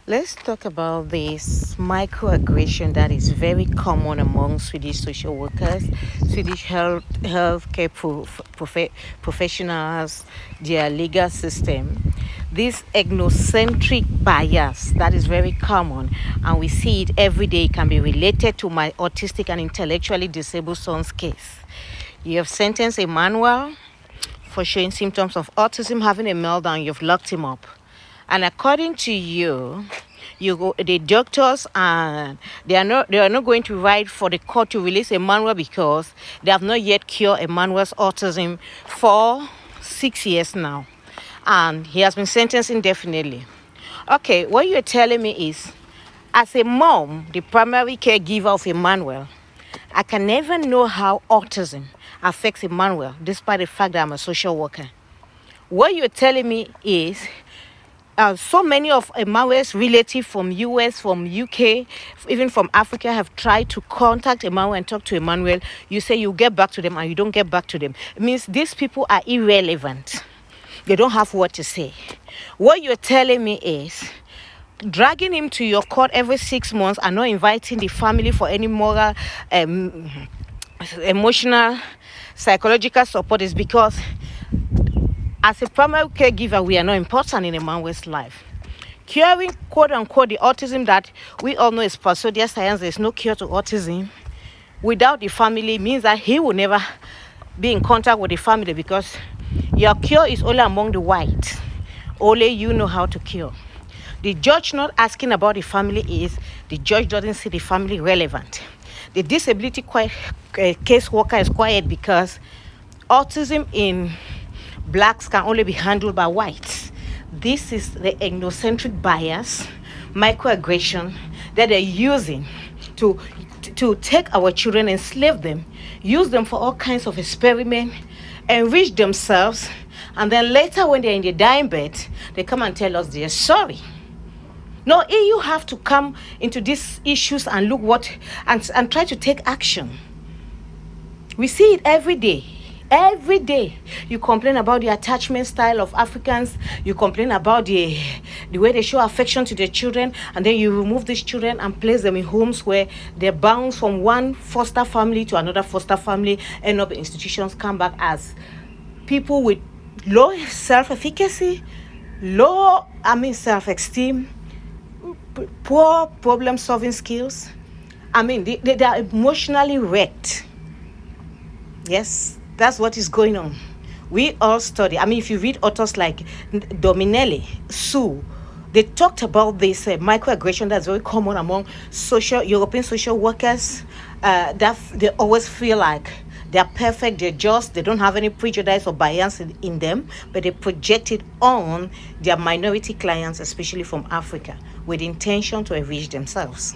Let's talk about this microaggression that is very common among Swedish social workers, Swedish healthcare professionals, their legal system. This ethnocentric bias that is very common, and we see it every day. It can be related to my autistic and intellectually disabled son's case. You have sentenced Emmanuel for showing symptoms of autism, having a meltdown. You've locked him up. And according to you, the doctors and they are not going to write for the court to release Emmanuel because they have not yet cured Emmanuel's autism for 6 years now, and he has been sentenced indefinitely. Okay, what you're telling me is, as a mom, the primary caregiver of Emmanuel, I can never know how autism affects Emmanuel, despite the fact that I'm a social worker. What you're telling me is, so many of Emmanuel's relatives from US, from UK, even from Africa have tried to contact Emmanuel and talk to Emmanuel. You say you get back to them and you don't get back to them. It means these people are irrelevant. They don't have what to say. What you're telling me is, dragging him to your court every 6 months and not inviting the family for any moral, emotional, psychological support is because as a primary caregiver, we are not important in Emmanuel's life. Curing, quote unquote, the autism that we all know is pseudo science, there's no cure to autism, without the family means that he will never be in contact with the family, because your cure is only among the whites. Only you know how to cure. The judge not asking about the family is, the judge doesn't see the family relevant. The disability case worker is quiet because autism in blacks can only be handled by whites. This is the ethnocentric bias, microaggression that they're using to take our children, enslave them, use them for all kinds of experiments, enrich themselves, and then later when they're in the dying bed, they come and tell us they're sorry. No, you have to come into these issues and look and try to take action. We see it every day. Every day you complain about the attachment style of Africans, you complain about the way they show affection to their children, and then you remove these children and place them in homes where they're bounced from one foster family to another foster family, end up in institutions, come back as people with low self-efficacy, self-esteem, poor problem-solving skills. They are emotionally wrecked. Yes, that's what is going on. We all study. If you read authors like Dominelli, Sue, they talked about this microaggression that's very common among European social workers. That they always feel like they're perfect, they're just, they don't have any prejudice or bias in them, but they project it on their minority clients, especially from Africa, with intention to enrich themselves.